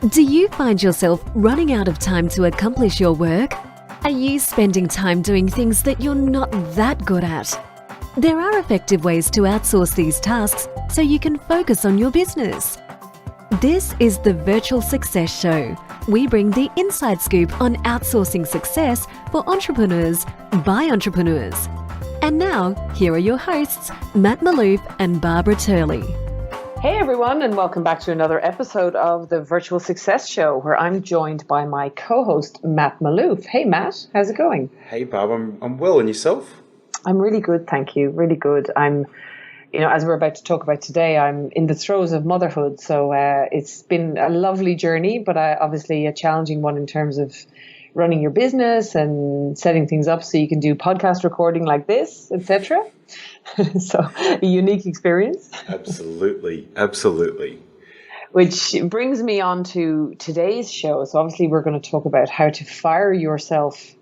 Do you find yourself running out of time to accomplish your work? Are you spending time doing things that you're not that good at? There are effective ways to outsource these tasks so you can focus on your business. This is the Virtual Success Show. We bring the inside scoop on outsourcing success for entrepreneurs by entrepreneurs. And now, here are your hosts, Matt Maloof and Barbara Turley. Hey everyone, and welcome back to another episode of the Virtual Success Show, where I'm joined by my co-host, Matt Maloof. Hey Matt, how's it going? Hey Barb, I'm well, and yourself? I'm really good, thank you, really good. As we're about to talk about today, I'm in the throes of motherhood, so it's been a lovely journey, but obviously a challenging one in terms of running your business and setting things up so you can do podcast recording like this, etc. So a unique experience. Absolutely. Which brings me on to today's show. So obviously we're going to talk about how to fire yourself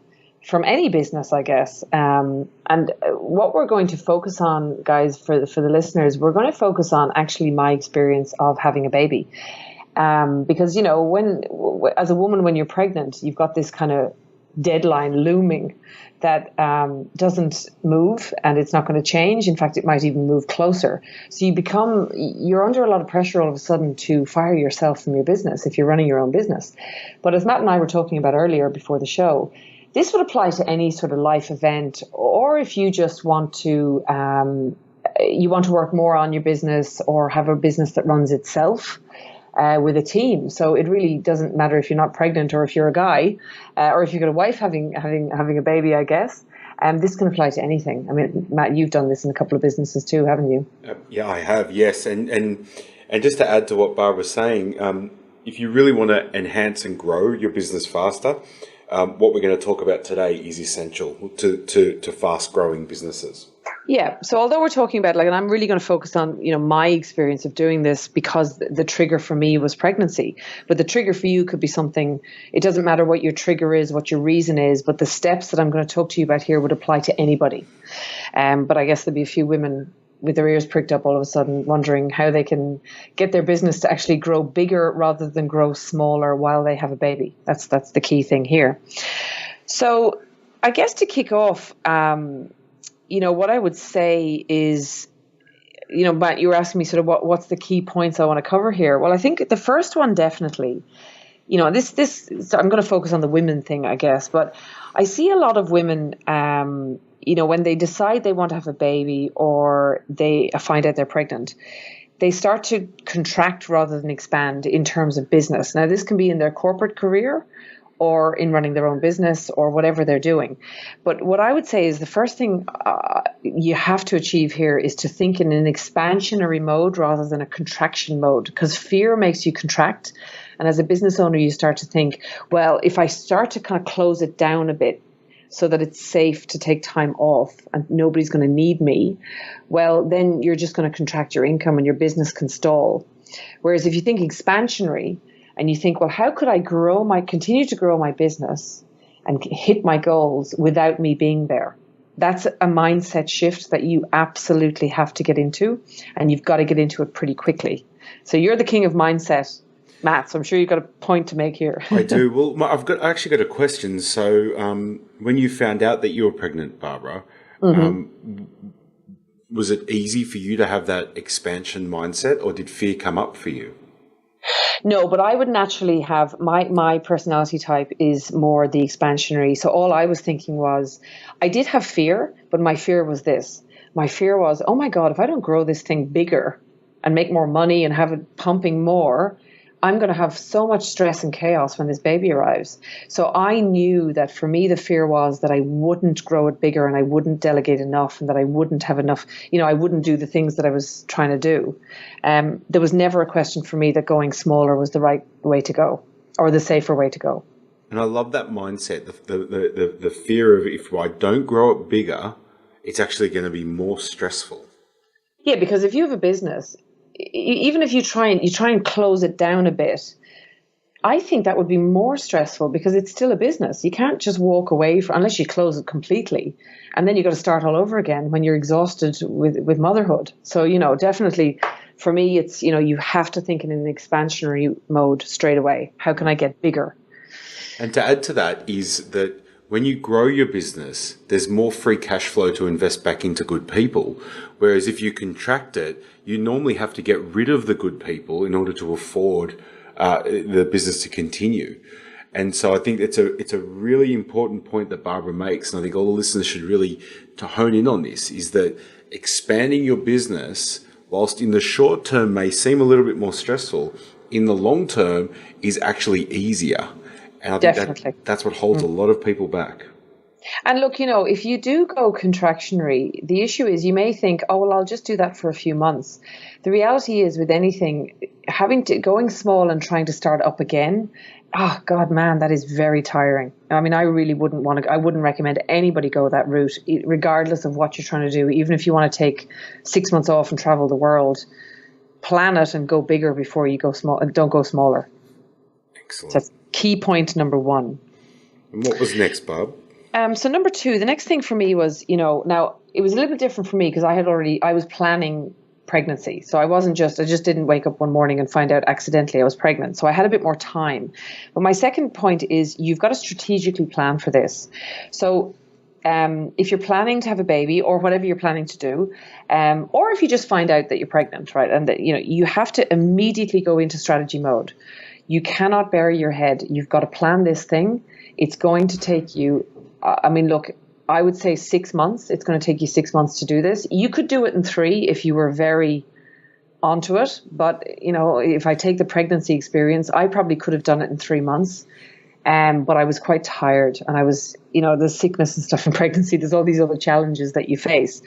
from any business, I guess. And what we're going to focus on, guys, for the listeners, we're going to focus on actually my experience of having a baby. Because, you know, as a woman, when you're pregnant, you've got this kind of deadline looming that doesn't move, and it's not going to change. In fact, it might even move closer. So you're under a lot of pressure all of a sudden to fire yourself from your business if you're running your own business. But as Matt and I were talking about earlier before the show, this would apply to any sort of life event, or if you just want to work more on your business or have a business that runs itself. With a team. So it really doesn't matter if you're not pregnant or if you're a guy or if you've got a wife having a baby, I guess. This can apply to anything. I mean, Matt, you've done this in a couple of businesses too, haven't you? Yeah, I have, yes. And just to add to what Barbara's saying, if you really want to enhance and grow your business faster, what we're going to talk about today is essential to fast growing businesses. Yeah. So although we're talking about and I'm really going to focus on, my experience of doing this because the trigger for me was pregnancy. But the trigger for you could be something, it doesn't matter what your trigger is, what your reason is, but the steps that I'm going to talk to you about here would apply to anybody. But I guess there'll be a few women with their ears pricked up all of a sudden, wondering how they can get their business to actually grow bigger rather than grow smaller while they have a baby. That's the key thing here. So I guess to kick off, what I would say is, Matt, you were asking me sort of what's the key points I want to cover here. Well, I think the first one definitely, so I'm going to focus on the women thing, I guess, but I see a lot of women, when they decide they want to have a baby or they find out they're pregnant, they start to contract rather than expand in terms of business. Now, this can be in their corporate career or in running their own business or whatever they're doing. But what I would say is the first thing you have to achieve here is to think in an expansionary mode rather than a contraction mode, because fear makes you contract. And as a business owner, you start to think, well, if I start to kind of close it down a bit so that it's safe to take time off and nobody's going to need me, well, then you're just going to contract your income and your business can stall. Whereas if you think expansionary, and you think, well, how could I continue to grow my business and hit my goals without me being there? That's a mindset shift that you absolutely have to get into, and you've got to get into it pretty quickly. So you're the king of mindset, Matt, so I'm sure you've got a point to make here. I do. Well, I've actually got a question. So when you found out that you were pregnant, Barbara, was it easy for you to have that expansion mindset, or did fear come up for you? No, but I would naturally have my personality type is more the expansionary. So all I was thinking was, I did have fear, but my fear was this. My fear was, oh my God, if I don't grow this thing bigger and make more money and have it pumping more, I'm going to have so much stress and chaos when this baby arrives. So I knew that for me, the fear was that I wouldn't grow it bigger and I wouldn't delegate enough and that I wouldn't have enough, I wouldn't do the things that I was trying to do. There was never a question for me that going smaller was the right way to go or the safer way to go. And I love that mindset, the fear of if I don't grow it bigger, it's actually going to be more stressful. Yeah, because if you have a business, even if you try and close it down a bit, I think that would be more stressful because it's still a business. You can't just walk away unless you close it completely. And then you've got to start all over again when you're exhausted with motherhood. So, definitely For me, it's, you have to think in an expansionary mode straight away. How can I get bigger? And to add to that is that when you grow your business, there's more free cash flow to invest back into good people. Whereas if you contract it, you normally have to get rid of the good people in order to afford the business to continue. And so I think it's a really important point that Barbara makes, and I think all the listeners should really to hone in on this, is that expanding your business, whilst in the short term may seem a little bit more stressful, in the long term is actually easier. And I think that's what holds a lot of people back. And look, if you do go contractionary, the issue is you may think, oh, well, I'll just do that for a few months. The reality is with anything, going small and trying to start up again, oh, God, man, that is very tiring. I mean, I really I wouldn't recommend anybody go that route, regardless of what you're trying to do. Even if you want to take 6 months off and travel the world, plan it and go bigger before you go small. Don't go smaller. Excellent. So that's key point number one. And what was next, Barb? So number two, the next thing for me was, now it was a little bit different for me because I was planning pregnancy. So I just didn't wake up one morning and find out accidentally I was pregnant. So I had a bit more time. But my second point is you've got to strategically plan for this. So if you're planning to have a baby or whatever you're planning to do, or if you just find out that you're pregnant, right? And that, you have to immediately go into strategy mode. You cannot bury your head. You've got to plan this thing. It's going to take you, I would say 6 months. It's going to take you 6 months to do this. You could do it in 3 if you were very onto it. But, if I take the pregnancy experience, I probably could have done it in 3 months. But I was quite tired, and I was, the sickness and stuff in pregnancy, there's all these other challenges that you face.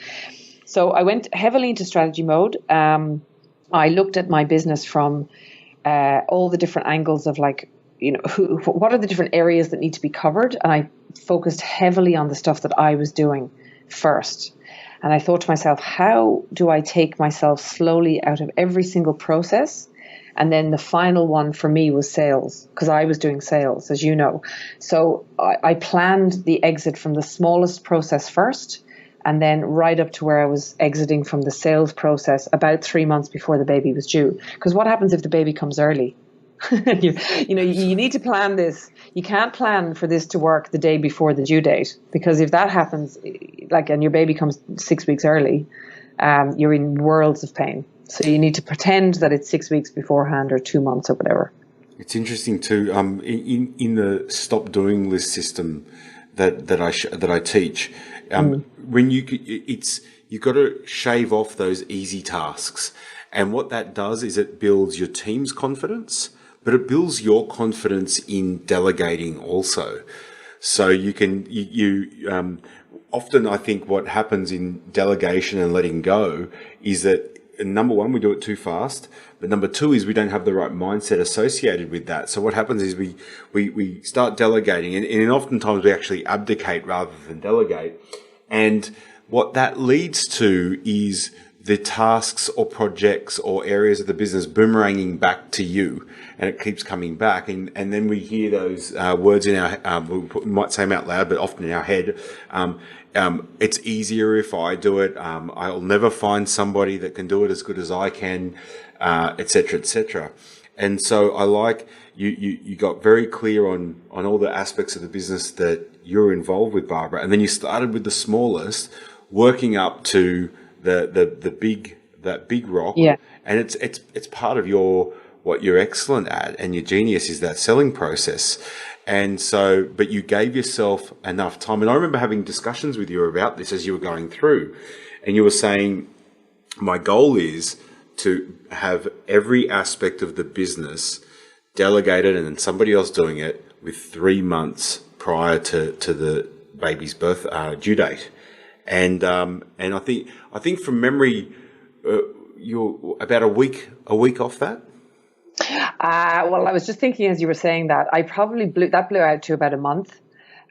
So I went heavily into strategy mode. I looked at my business from all the different angles of what are the different areas that need to be covered? And I focused heavily on the stuff that I was doing first. And I thought to myself, how do I take myself slowly out of every single process? And then the final one for me was sales, because I was doing sales, as you know. So I planned the exit from the smallest process first, and then right up to where I was exiting from the sales process about 3 months before the baby was due. Because what happens if the baby comes early? you need to plan this. You can't plan for this to work the day before the due date, because if that happens, and your baby comes 6 weeks early, you're in worlds of pain. So you need to pretend that it's 6 weeks beforehand or 2 months or whatever. It's interesting too. In the stop doing list system that I teach, when you've got to shave off those easy tasks, and what that does is it builds your team's confidence, but it builds your confidence in delegating also. So often I think what happens in delegation and letting go is that, number one, we do it too fast, but number two is we don't have the right mindset associated with that. So what happens is we start delegating, and oftentimes we actually abdicate rather than delegate. And what that leads to is the tasks or projects or areas of the business boomeranging back to you, and it keeps coming back. And then we hear those words in our, we might say them out loud, but often in our head. It's easier if I do it. I'll never find somebody that can do it as good as I can, et cetera, et cetera. And so I like you got very clear on all the aspects of the business that you're involved with, Barbara. And then you started with the smallest, working up to the big rock. Yeah. And it's part of what you're excellent at, and your genius is that selling process. And so, but you gave yourself enough time. And I remember having discussions with you about this as you were going through, and you were saying, my goal is to have every aspect of the business delegated and then somebody else doing it with 3 months prior to the baby's birth due date. And I think from memory, you're about a week off that. Well, I was just thinking as you were saying that, I probably blew out to about a month.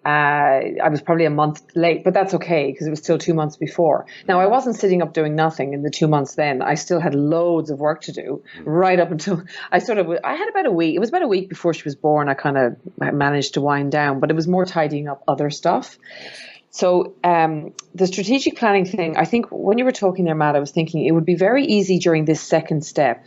I was probably a month late, but that's okay because it was still 2 months before. Now, I wasn't sitting up doing nothing in the 2 months then. I still had loads of work to do right up until I had about a week. It was about a week before she was born. I kind of managed to wind down, but it was more tidying up other stuff. So the strategic planning thing, I think when you were talking there, Matt, I was thinking it would be very easy during this second step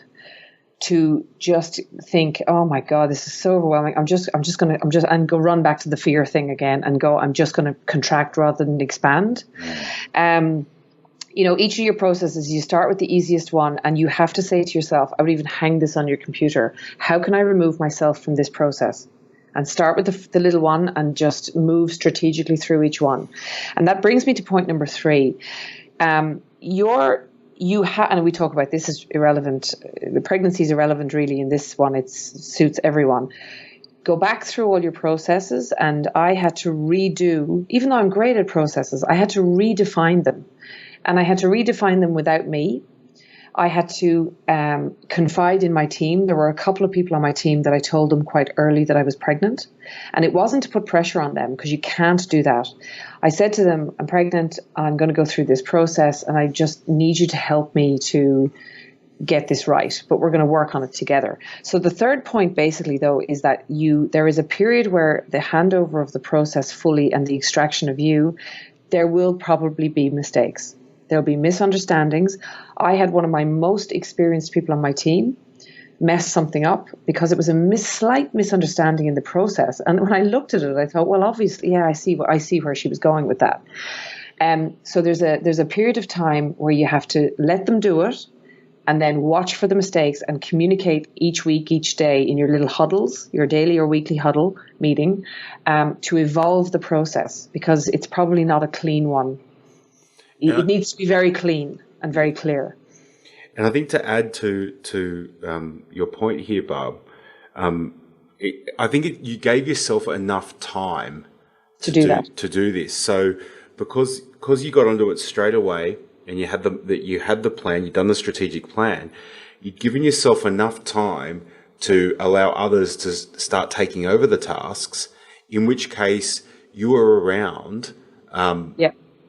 to just think, oh my God, this is so overwhelming. And go run back to the fear thing again and go, I'm just going to contract rather than expand. Each of your processes, you start with the easiest one and you have to say to yourself, I would even hang this on your computer. How can I remove myself from this process? And start with the little one and just move strategically through each one. And that brings me to point number 3. And we talk about this is irrelevant. The pregnancy is irrelevant really in this one. It suits everyone. Go back through all your processes, and I had to redo, even though I'm great at processes, I had to redefine them. And I had to redefine them without me. I had to confide in my team. There were a couple of people on my team that I told them quite early that I was pregnant. And it wasn't to put pressure on them, because you can't do that. I said to them, I'm pregnant, I'm going to go through this process, and I just need you to help me to get this right, but we're going to work on it together. So the third point basically though is that there is a period where the handover of the process fully and the extraction of you, there will probably be mistakes. There'll be misunderstandings. I had one of my most experienced people on my team mess something up because it was a slight misunderstanding in the process. And when I looked at it, I thought, well, obviously, yeah, I see where she was going with that. So there's a period of time where you have to let them do it and then watch for the mistakes and communicate each week, each day in your little huddles, your daily or weekly huddle meeting, to evolve the process, because it's probably not a clean one. It needs to be very clean and very clear. And I think to add to your point here, Barb, I think you gave yourself enough time to do this. So because you got onto it straight away and you had the plan, you'd done the strategic plan, you'd given yourself enough time to allow others to start taking over the tasks. In which case, you were around.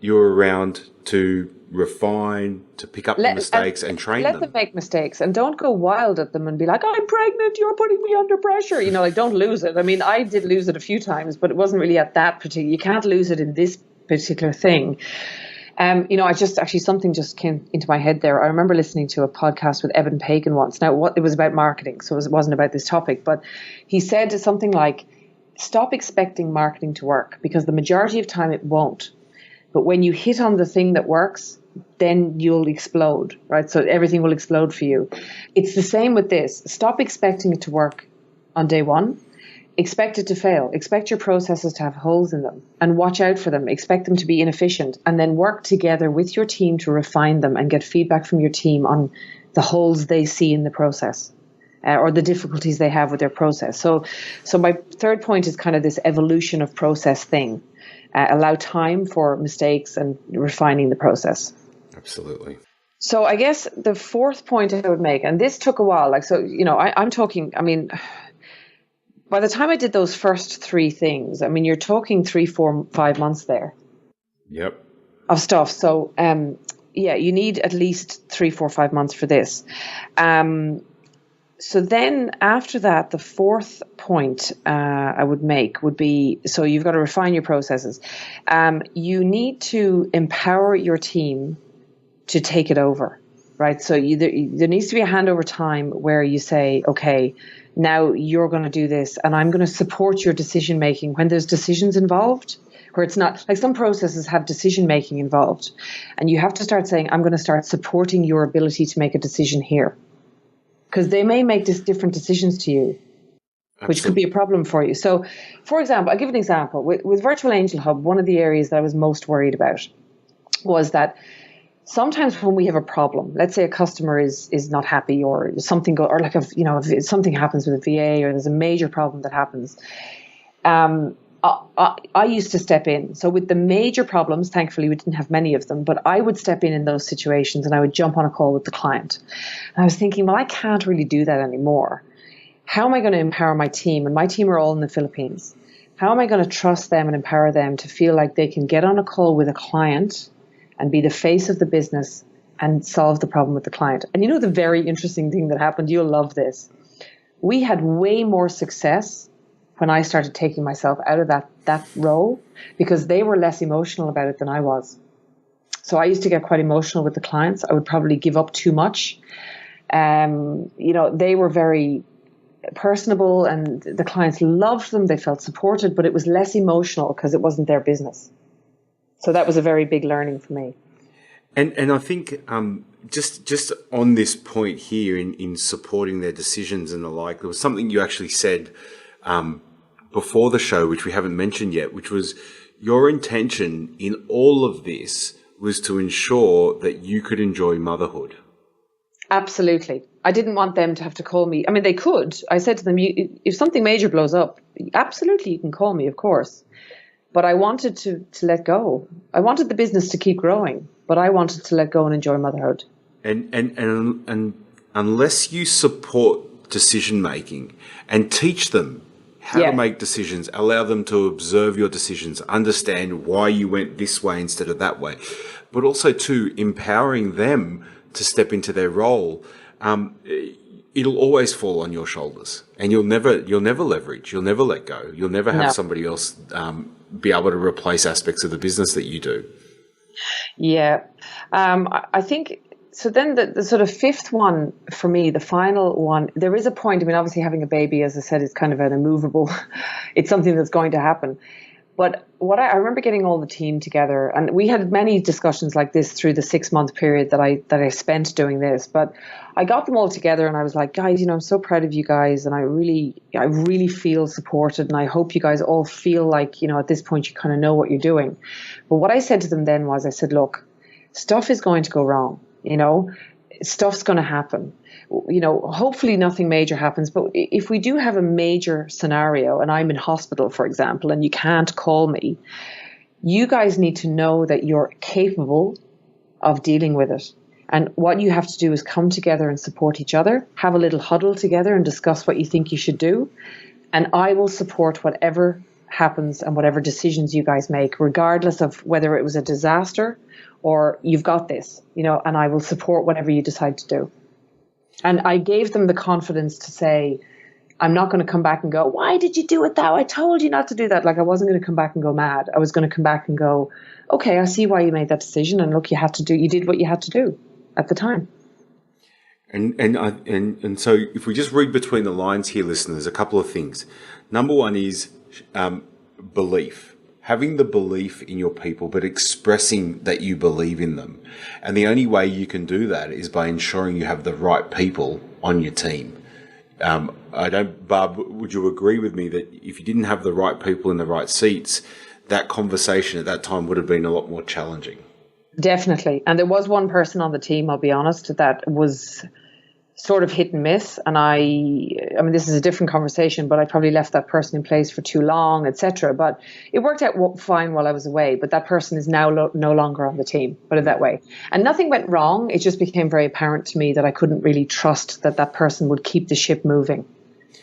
You were around to refine, to pick up the mistakes and train them. Let them make mistakes and don't go wild at them and be like, I'm pregnant, you're putting me under pressure. Don't lose it. I mean, I did lose it a few times, but it wasn't really at that particular, you can't lose it in this particular thing. Something just came into my head there. I remember listening to a podcast with Evan Pagan once. Now, it was about marketing, so it wasn't about this topic, but he said something like, stop expecting marketing to work, because the majority of time it won't. But when you hit on the thing that works, then you'll explode, right? So everything will explode for you. It's the same with this. Stop expecting it to work on day one. Expect it to fail. Expect your processes to have holes in them and watch out for them. Expect them to be inefficient, and then work together with your team to refine them and get feedback from your team on the holes they see in the process or the difficulties they have with their process. So my third point is kind of this evolution of process thing. Allow time for mistakes and refining the process. Absolutely. So I guess the fourth point I would make, and this took a while, I'm talking, by the time I did those first 3 things, you're talking 3, 4, 5 months there. Yep. Of stuff. So, you need at least 3, 4, 5 months for this. So then after that, the fourth point I would make would be, so you've got to refine your processes. You need to empower your team to take it over, right? So there needs to be a handover time where you say, okay, now you're going to do this and I'm going to support your decision making when there's decisions involved, where it's not like some processes have decision making involved. And you have to start saying, I'm going to start supporting your ability to make a decision here. Because they may make different decisions to you, which could be a problem for you. So, for example, I'll give an example. With Virtual Angel Hub, one of the areas that I was most worried about was that sometimes when we have a problem, let's say a customer is not happy or something, if something happens with a VA or there's a major problem that happens, I used to step in. So with the major problems, thankfully we didn't have many of them, but I would step in those situations and I would jump on a call with the client. And I was thinking, well, I can't really do that anymore. How am I going to empower my team? And my team are all in the Philippines. How am I going to trust them and empower them to feel like they can get on a call with a client and be the face of the business and solve the problem with the client? And the very interesting thing that happened, you'll love this. We had way more success when I started taking myself out of that role, because they were less emotional about it than I was. So I used to get quite emotional with the clients. I would probably give up too much. They were very personable and the clients loved them. They felt supported, but it was less emotional because it wasn't their business. So that was a very big learning for me. And I think just on this point here in supporting their decisions and the like, there was something you actually said before the show, which we haven't mentioned yet, which was your intention in all of this was to ensure that you could enjoy motherhood. Absolutely. I didn't want them to have to call me. I mean, they could. I said to them, if something major blows up, absolutely you can call me, of course. But I wanted to let go. I wanted the business to keep growing, but I wanted to let go and enjoy motherhood. And unless you support decision making and teach them how to make decisions, allow them to observe your decisions, understand why you went this way instead of that way, but also to empowering them to step into their role, it'll always fall on your shoulders, and you'll never leverage, you'll never let go, you'll never have somebody else be able to replace aspects of the business that you do. Yeah, I think so. Then the sort of fifth one for me, the final one, there is a point. I mean, obviously having a baby, as I said, is kind of an immovable. It's something that's going to happen. But what I remember getting all the team together, and we had many discussions like this through the 6-month period that I spent doing this. But I got them all together, and I was like, guys, I'm so proud of you guys, and I really feel supported, and I hope you guys all feel like, at this point you kind of know what you're doing. But what I said to them then was, I said, look, stuff is going to go wrong, stuff's going to happen. Hopefully nothing major happens, but if we do have a major scenario and I'm in hospital, for example, and you can't call me, you guys need to know that you're capable of dealing with it. And what you have to do is come together and support each other, have a little huddle together and discuss what you think you should do. And I will support whatever happens and whatever decisions you guys make, regardless of whether it was a disaster or you've got this, and I will support whatever you decide to do. And I gave them the confidence to say, I'm not going to come back and go, why did you do it that way? I told you not to do that. Like, I wasn't going to come back and go mad. I was going to come back and go, okay, I see why you made that decision. And look, you did what you had to do at the time. And so if we just read between the lines here, listeners, a couple of things. Number one is belief. Having the belief in your people, but expressing that you believe in them. And the only way you can do that is by ensuring you have the right people on your team. Barb, would you agree with me that if you didn't have the right people in the right seats, that conversation at that time would have been a lot more challenging? Definitely. And there was one person on the team, I'll be honest, that was sort of hit and miss. And I mean, this is a different conversation, but I probably left that person in place for too long, etc. But it worked out fine while I was away. But that person is now no longer on the team, put it that way. And nothing went wrong. It just became very apparent to me that I couldn't really trust that person would keep the ship moving.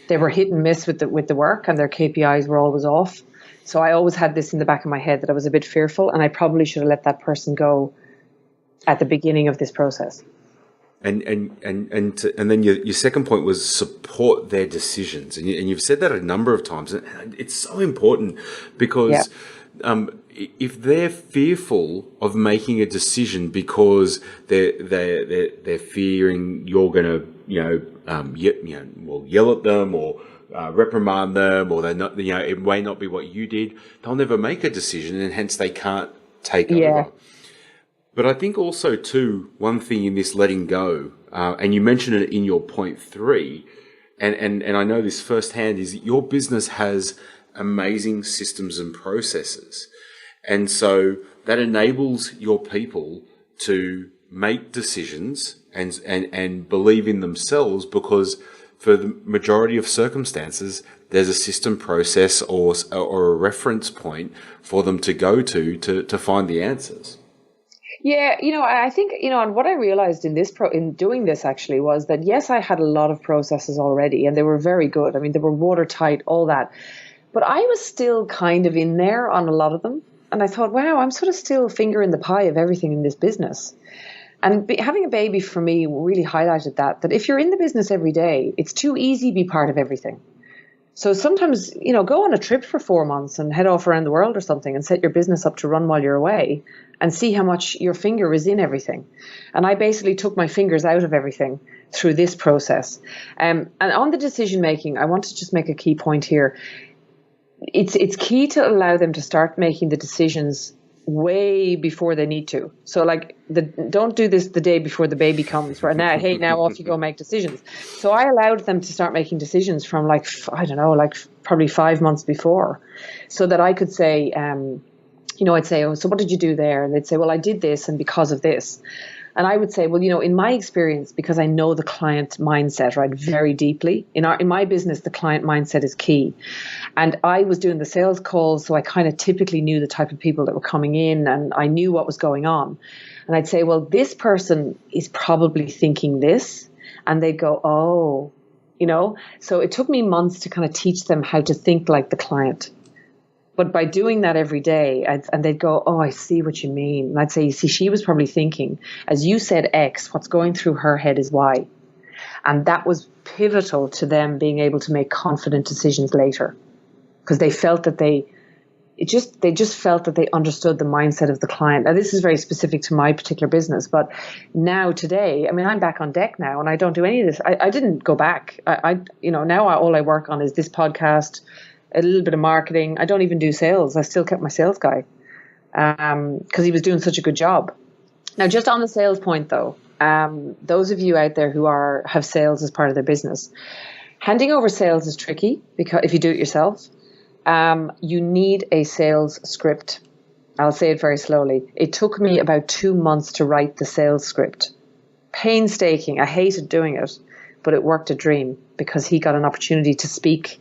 They were hit and miss with the work, and their KPIs were always off. So I always had this in the back of my head that I was a bit fearful, and I probably should have let that person go at the beginning of this process. And then your second point was support their decisions, and you've said that a number of times, and it's so important because if they're fearful of making a decision because they're fearing you're going to yell at them or reprimand them, or they're not, it may not be what you did, they'll never make a decision, and hence they can't take over. But I think also, too, one thing in this letting go, and you mentioned it in your point 3, and I know this firsthand, is that your business has amazing systems and processes. And so that enables your people to make decisions and believe in themselves, because for the majority of circumstances, there's a system, process, or a reference point for them to go to find the answers. Yeah, I think, and what I realized in doing this actually was that, yes, I had a lot of processes already, and they were very good. I mean, they were watertight, all that. But I was still kind of in there on a lot of them. And I thought, wow, I'm sort of still finger in the pie of everything in this business. And having a baby for me really highlighted that if you're in the business every day, it's too easy to be part of everything. So sometimes, go on a trip for 4 months and head off around the world or something and set your business up to run while you're away and see how much your finger is in everything. And I basically took my fingers out of everything through this process. And on the decision making, I want to just make a key point here. It's key to allow them to start making the decisions way before they need to. So don't do this the day before the baby comes, right? Now off you go, make decisions. So I allowed them to start making decisions from probably 5 months before, so that I could say, I'd say, oh, so what did you do there? And they'd say, well, I did this and because of this. And I would say, well, in my experience, because I know the client mindset, right, very deeply. In my business, the client mindset is key. And I was doing the sales calls, so I kind of typically knew the type of people that were coming in, and I knew what was going on. And I'd say, well, this person is probably thinking this. And they'd go, oh, So it took me months to kind of teach them how to think like the client. But by doing that every day, and they'd go, oh, I see what you mean. And I'd say, you see, she was probably thinking, as you said X, what's going through her head is Y. And that was pivotal to them being able to make confident decisions later, because they felt that they just felt that they understood the mindset of the client. Now, this is very specific to my particular business, but now today, I'm back on deck now, and I don't do any of this. I didn't go back. Now all I work on is this podcast, a little bit of marketing. I don't even do sales. I still kept my sales guy because he was doing such a good job. Now, just on the sales point, though, those of you out there who have sales as part of their business, handing over sales is tricky because if you do it yourself, you need a sales script. I'll say it very slowly. It took me about 2 months to write the sales script. Painstaking. I hated doing it, but it worked a dream because he got an opportunity to speak.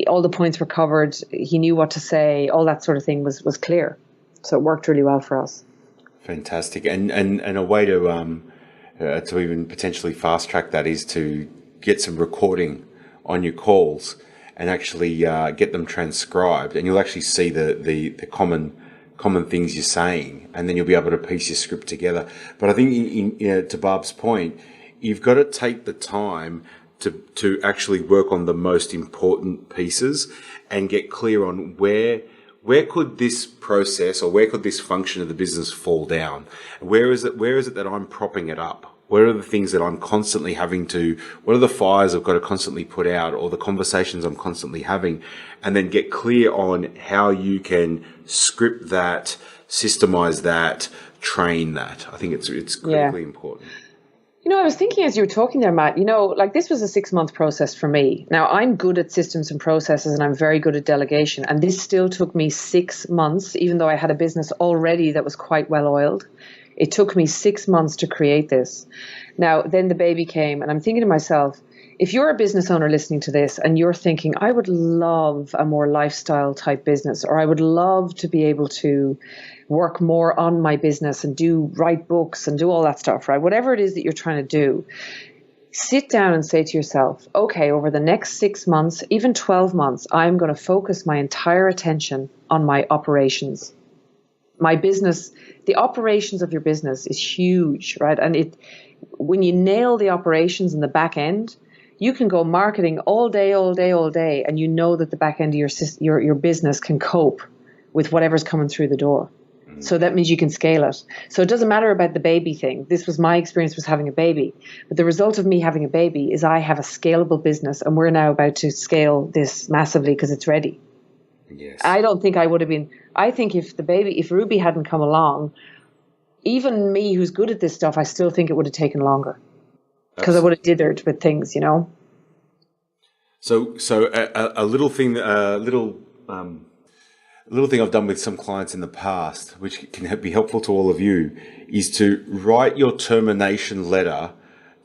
All the points were covered. He knew what to say. All that sort of thing was clear. So it worked really well for us. Fantastic. And a way to even potentially fast track that is to get some recording on your calls and actually get them transcribed. And you'll actually see the common things you're saying, and then you'll be able to piece your script together. But I think to Barb's point, you've got to take the time to actually work on the most important pieces and get clear on where could this process or where could this function of the business fall down? Where is it that I'm propping it up? What are the things that I'm constantly what are the fires I've got to constantly put out, or the conversations I'm constantly having, and then get clear on how you can script that, systemize that, train that. I think it's critically important. I was thinking as you were talking there, Matt, this was a 6-month process for me. Now, I'm good at systems and processes, and I'm very good at delegation. And this still took me 6 months, even though I had a business already that was quite well oiled. It took me 6 months to create this. Now, then the baby came, and I'm thinking to myself, if you're a business owner listening to this and you're thinking, I would love a more lifestyle type business, or I would love to be able to work more on my business and write books and do all that stuff, right? Whatever it is that you're trying to do, sit down and say to yourself, okay, over the next 6 months, even 12 months, I'm going to focus my entire attention on my operations. My business, the operations of your business is huge, right? And when you nail the operations in the back end, you can go marketing all day, and you know that the back end of your business can cope with whatever's coming through the door. So that means you can scale it. So it doesn't matter about the baby thing. This was my experience was having a baby. But the result of me having a baby is I have a scalable business, and we're now about to scale this massively because it's ready. Yes. I don't think I would have been. I think if Ruby hadn't come along, even me who's good at this stuff, I still think it would have taken longer because I would have dithered with things, So a little thing, little thing I've done with some clients in the past, which can be helpful to all of you, is to write your termination letter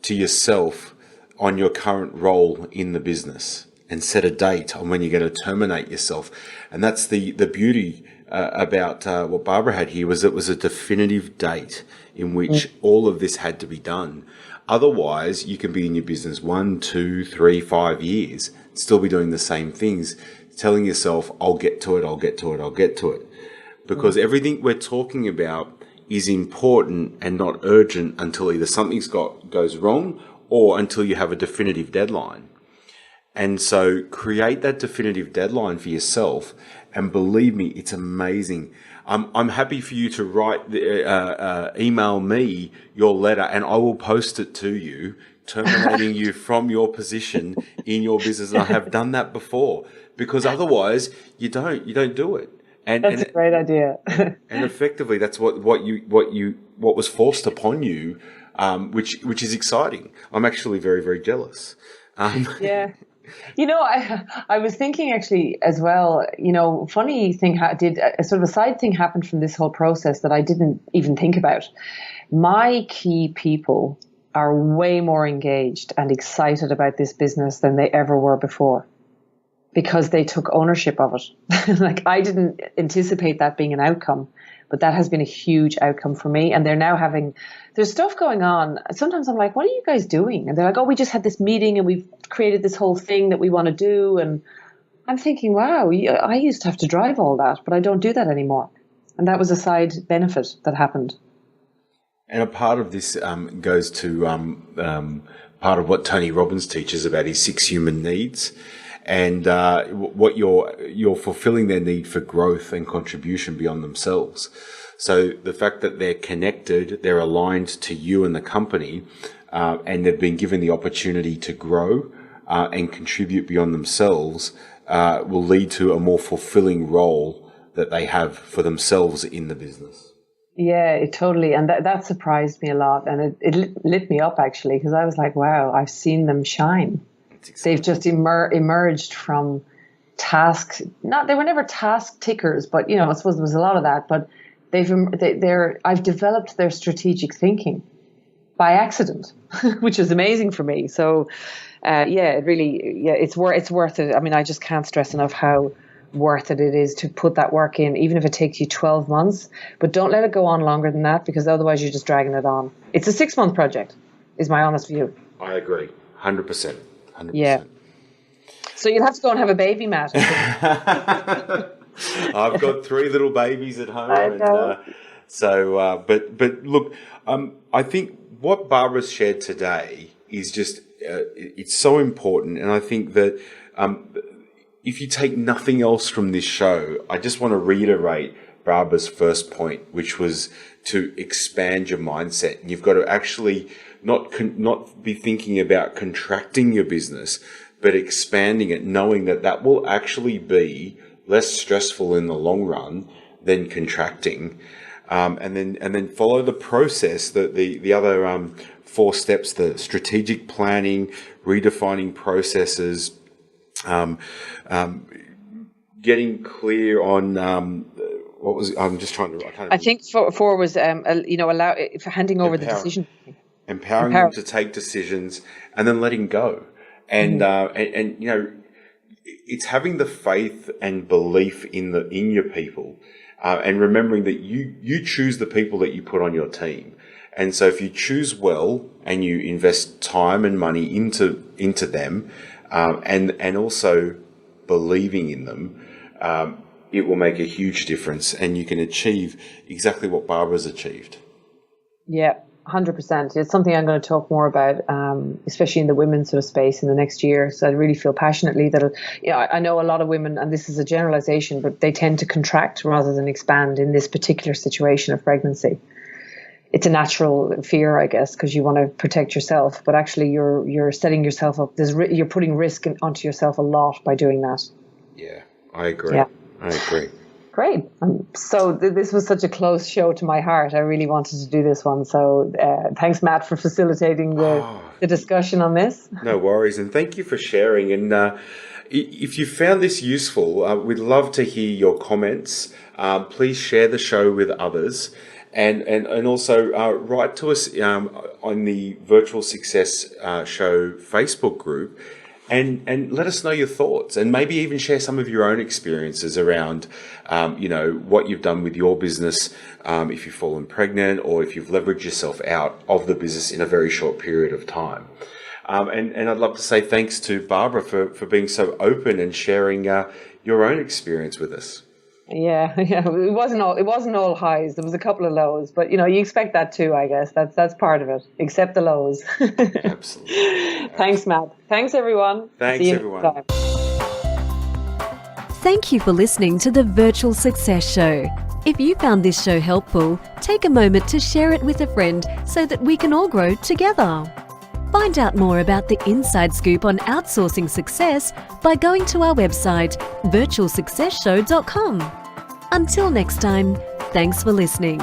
to yourself on your current role in the business and set a date on when you're going to terminate yourself. And that's the beauty about what Barbara had here, was it was a definitive date in which all of this had to be done. Otherwise, you can be in your business 1, 2, 3, 5 years, still be doing the same things, telling yourself, I'll get to it, I'll get to it, I'll get to it. Because everything we're talking about is important and not urgent until either something's goes wrong or until you have a definitive deadline. And so create that definitive deadline for yourself. And believe me, it's amazing. I'm happy for you to email me your letter, and I will post it to you, terminating you from your position in your business. And I have done that before, because otherwise you don't do it. And that's a great idea. and effectively, that's what was forced upon you, which is exciting. I'm actually very, very jealous. Yeah. I was thinking actually as well, funny thing did a sort of a side thing happened from this whole process that I didn't even think about. My key people are way more engaged and excited about this business than they ever were before, because they took ownership of it. Like, I didn't anticipate that being an outcome, but that has been a huge outcome for me. And they're now there's stuff going on. Sometimes I'm like, what are you guys doing? And they're like, oh, we just had this meeting and we've created this whole thing that we want to do. And I'm thinking, wow, I used to have to drive all that, but I don't do that anymore. And that was a side benefit that happened. And a part of this goes to part of what Tony Robbins teaches about his 6 human needs. And what you're fulfilling their need for growth and contribution beyond themselves. So the fact that they're connected, they're aligned to you and the company, and they've been given the opportunity to grow and contribute beyond themselves, will lead to a more fulfilling role that they have for themselves in the business. Yeah, it totally. And that surprised me a lot. And it lit me up, actually, because I was like, wow, I've seen them shine. They've just emerged from tasks. They were never task tickers, but I suppose there was a lot of that. But I've developed their strategic thinking by accident, which is amazing for me. So, it really, it's worth it. I mean, I just can't stress enough how worth it is to put that work in, even if it takes you 12 months. But don't let it go on longer than that, because otherwise you're just dragging it on. It's a 6-month project, is my honest view. I agree, 100%. 100%. Yeah. So you'll have to go and have a baby, Matt. I've got 3 little babies at home. I know. But look, I think what Barbara's shared today is just, it's so important. And I think that if you take nothing else from this show, I just want to reiterate Barbara's first point, which was to expand your mindset. And you've got to actually not be thinking about contracting your business, but expanding it, knowing that will actually be less stressful in the long run than contracting. And then follow the process, the other 4 steps: the strategic planning, redefining processes, getting clear on what was. I'm just trying to. I think 4 was handing over the decision. Empowering them to take decisions, and then letting go. And it's having the faith and belief in your people, and remembering that you choose the people that you put on your team. And so if you choose well and you invest time and money into them, and also believing in them, it will make a huge difference, and you can achieve exactly what Barbara's achieved. Yeah. 100%. It's something I'm going to talk more about, especially in the women's sort of space in the next year. So I really feel passionately that, I know a lot of women, and this is a generalization, but they tend to contract rather than expand in this particular situation of pregnancy. It's a natural fear, I guess, because you want to protect yourself, but actually you're setting yourself up. You're putting risk onto yourself a lot by doing that. Yeah, I agree. Yeah. I agree. Great. So this was such a close show to my heart. I really wanted to do this one. So thanks, Matt, for facilitating the discussion on this. No worries. And thank you for sharing. And if you found this useful, we'd love to hear your comments. Please share the show with others. And also write to us on the Virtual Success Show Facebook group. And let us know your thoughts, and maybe even share some of your own experiences around, what you've done with your business, if you've fallen pregnant or if you've leveraged yourself out of the business in a very short period of time. And I'd love to say thanks to Barbara for being so open and sharing your own experience with us. Yeah, yeah. It wasn't all highs. There was a couple of lows, but you expect that too, I guess. That's part of it. Accept the lows. Absolutely. Thanks, Matt. Thanks, everyone. Thanks, See you everyone. next time. Thank you for listening to the Virtual Success Show. If you found this show helpful, take a moment to share it with a friend so that we can all grow together. Find out more about the inside scoop on outsourcing success by going to our website, virtualsuccessshow.com. Until next time, thanks for listening.